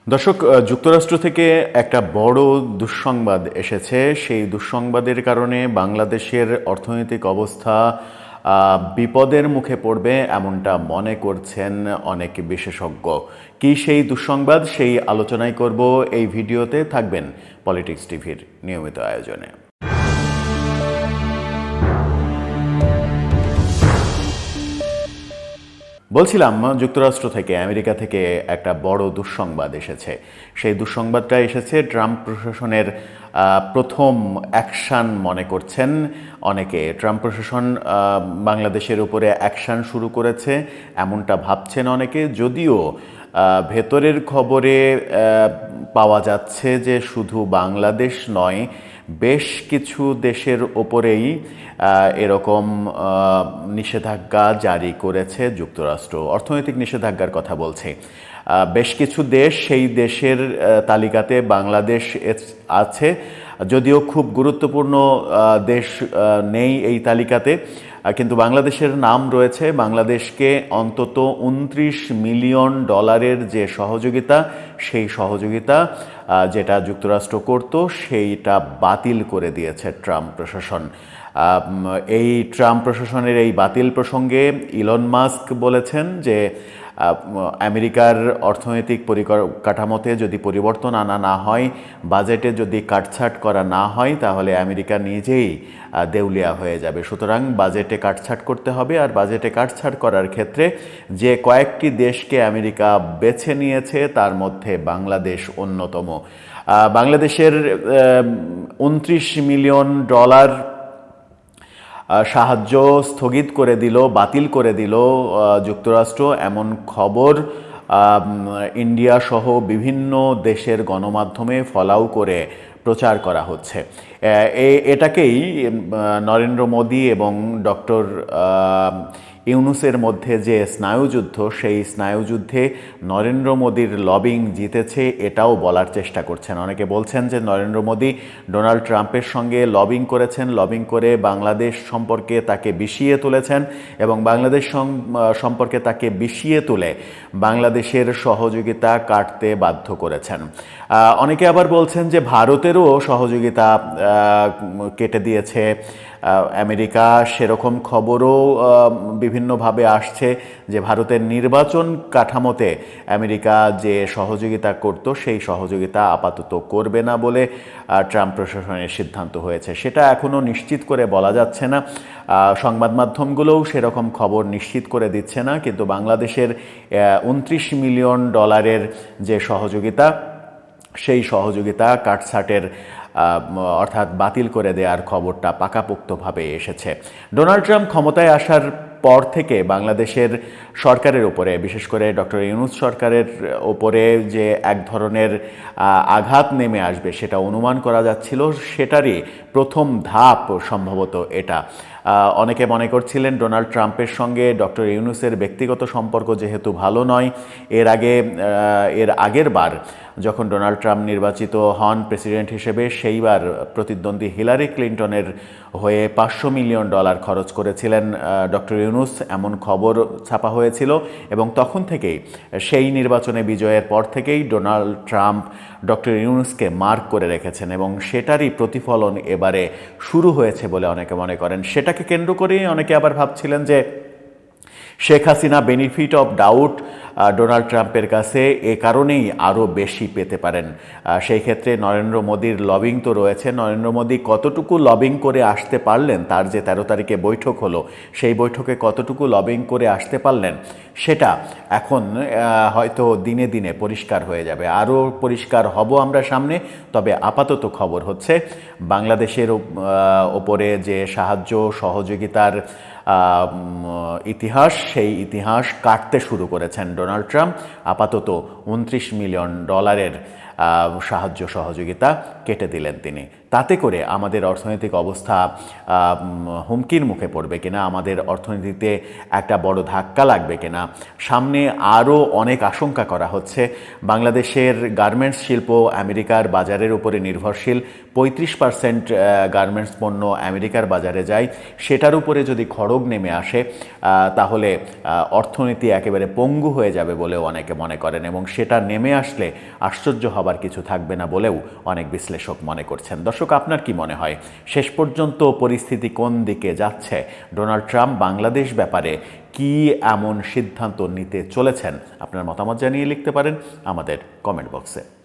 দর্শক, যুক্তরাষ্ট্র থেকে একটা বড় দুঃসংবাদ এসেছে। সেই দুঃসংবাদের কারণে বাংলাদেশের অর্থনৈতিক অবস্থা বিপদের মুখে পড়বে এমনটা মনে করছেন অনেক বিশেষজ্ঞ। কি সেই দুঃসংবাদ, সেই আলোচনাই করব এই ভিডিওতে। থাকবেন পলিটিক্স টিভির নিয়মিত আয়োজনে। বলছিলাম, যুক্তরাষ্ট্র থেকে, আমেরিকা থেকে একটা বড় দুঃসংবাদ এসেছে। সেই দুঃসংবাদটা এসেছে ট্রাম্প প্রশাসনের প্রথম অ্যাকশান মনে করছেন অনেকে। ট্রাম্প প্রশাসন বাংলাদেশের উপরে অ্যাকশান শুরু করেছে এমনটা ভাবছেন অনেকে, যদিও ভেতরের খবরে পাওয়া যাচ্ছে যে শুধু বাংলাদেশ নয়, বেশ কিছু দেশের ওপরেই এরকম নিষেধাজ্ঞা জারি করেছে যুক্তরাষ্ট্র। অর্থনৈতিক নিষেধাজ্ঞার কথা বলছে। বেশ কিছু দেশ, সেই দেশের তালিকাতে বাংলাদেশ আছে, যদিও খুব গুরুত্বপূর্ণ দেশ নেই এই তালিকাতে, কিন্তু বাংলাদেশের নাম রয়েছে। বাংলাদেশকে অন্তত $29 মিলিয়ন যে সহযোগিতা, সেই সহযোগিতা যেটা যুক্তরাষ্ট্র করত, সেইটা বাতিল করে দিয়েছে ট্রাম্প প্রশাসন। এই ট্রাম্প প্রশাসনের এই বাতিল প্রসঙ্গে ইলন মাস্ক বলেছেন যে আমেরিকার অর্থনৈতিক পরিকাঠামোতে যদি পরিবর্তন আনা না হয়, বাজেটে যদি কাটছাট করা না হয়, তাহলে আমেরিকা নিজেই দেউলিয়া হয়ে যাবে। সুতরাং বাজেটে কাটছাট করতে হবে, আর বাজেটে কাটছাট করার ক্ষেত্রে যে কয়েকটি দেশকে আমেরিকা বেছে নিয়েছে তার মধ্যে বাংলাদেশ অন্যতম। বাংলাদেশের $29 মিলিয়ন সাহায্য স্থগিত করে দিল, বাতিল করে দিল যুক্তরাষ্ট্র, এমন খবর ইন্ডিয়া সহ বিভিন্ন দেশের গণমাধ্যমে ফলাও করে প্রচার করা হচ্ছে। এটাকেই নরেন্দ্র মোদী এবং ডক্টর ইউনূসের মধ্যে যে স্নায়ুযুদ্ধ, সেই স্নায়ুযুদ্ধে নরেন্দ্র মোদীর লবিং জিতেছে এটাও বলার চেষ্টা করছেন। অনেকে বলছেন যে নরেন্দ্র মোদী ডোনাল্ড ট্রাম্পের সঙ্গে লবিং করেছেন, লবিং করে বাংলাদেশ সম্পর্কে তাকে বিষিয়ে তুলেছেন, এবং বাংলাদেশ সম্পর্কে তাকে বিষিয়ে তুলে বাংলাদেশের সহযোগিতা কাটতে বাধ্য করেছেন। অনেকে আবার বলছেন যে ভারতেরও সহযোগিতা কেটে দিয়েছে আমেরিকা। সেরকম খবরও বিভিন্নভাবে আসছে যে ভারতের নির্বাচন কাঠামোতে আমেরিকা যে সহযোগিতা করত, সেই সহযোগিতা আপাতত করবে না বলে ট্রাম্প প্রশাসনের সিদ্ধান্ত হয়েছে। সেটা এখনও নিশ্চিত করে বলা যাচ্ছে না, সংবাদ মাধ্যমগুলোও সেরকম খবর নিশ্চিত করে দিচ্ছে না, কিন্তু বাংলাদেশের $29 মিলিয়ন যে সহযোগিতা, সেই সহযোগিতা কাটছাটের অর্থাৎ বাতিল করে দেওয়ার খবরটা পাকাপোক্তভাবে এসেছে। ডোনাল্ড ট্রাম্প ক্ষমতায় আসার পর থেকে বাংলাদেশের সরকারের উপরে, বিশেষ করে ডক্টর ইউনূস সরকারের ওপরে যে এক ধরনের আঘাত নেমে আসবে সেটা অনুমান করা যাচ্ছিল, সেটারই প্রথম ধাপ সম্ভবত এটা। অনেকে মনে করছিলেন ডোনাল্ড ট্রাম্পের সঙ্গে ডক্টর ইউনূসের ব্যক্তিগত সম্পর্ক যেহেতু ভালো নয়, এর আগের বার যখন ডোনাল্ড ট্রাম্প নির্বাচিত হন প্রেসিডেন্ট হিসেবে, সেইবার প্রতিদ্বন্দ্বী হিলারি ক্লিন্টনের হয়ে $500 মিলিয়ন খরচ করেছিলেন ডক্টর ইউনূস, এমন খবর ছাপা হয়েছিল। এবং তখন থেকেই, সেই নির্বাচনে বিজয়ের পর থেকেই ডোনাল্ড ট্রাম্প ডক্টর ইউনূসকে মার্ক করে রেখেছেন, এবং সেটারই প্রতিফলন এবারে শুরু হয়েছে বলে অনেকে মনে করেন। সেটাকে কেন্দ্র করেই অনেকে আবার ভাবছিলেন যে Sheikh Hasina benefit of doubt Donald ট্রাম্পের কাছে এ কারণেই আরও বেশি পেতে পারেন। সেই ক্ষেত্রে নরেন্দ্র মোদীর লবিং তো রয়েছে। নরেন্দ্র মোদী কতটুকু লবিং করে আসতে পারলেন, তার যে 13 তারিখে বৈঠক হলো, সেই বৈঠকে কতটুকু লবিং করে আসতে পারলেন, সেটা এখন হয়তো দিনে দিনে পরিষ্কার হয়ে যাবে। আরও পরিষ্কার হব আমরা সামনে। তবে আপাতত খবর হচ্ছে বাংলাদেশের ওপরে যে সাহায্য সহযোগিতার ইতিহাস, সেই ইতিহাস কাটতে শুরু করেছেন ডোনাল্ড ট্রাম্প। আপাতত $29 মিলিয়ন সাহায্য সহযোগিতা কেটে দিলেন তিনি। তাতে করে আমাদের অর্থনৈতিক অবস্থা হুমকির মুখে পড়বে কিনা, আমাদের অর্থনীতিতে একটা বড় ধাক্কা লাগবে কিনা, সামনে আরও অনেক আশঙ্কা করা হচ্ছে। বাংলাদেশের গার্মেন্টস শিল্প আমেরিকার বাজারের উপরে নির্ভরশীল, 35% গার্মেন্টস পণ্য আমেরিকার বাজারে যায়। সেটার উপরে যদি খড়গ নেমে আসে তাহলে অর্থনীতি একেবারে পঙ্গু হয়ে যাবে বলেও অনেকে মনে করেন, এবং সেটা নেমে আসলে আশ্চর্য হবার কিছু থাকবে না বলেও অনেক বিশ্লেষক মনে করছেন। দর্শক, আপনার কি মনে হয় শেষ পর্যন্ত পরিস্থিতি কোন দিকে যাচ্ছে? ডোনাল্ড ট্রাম্প বাংলাদেশ ব্যাপারে কি এমন সিদ্ধান্ত নিতে চলেছেন? আপনার মতামত জানিয়ে লিখতে পারেন আমাদের কমেন্ট বক্সে।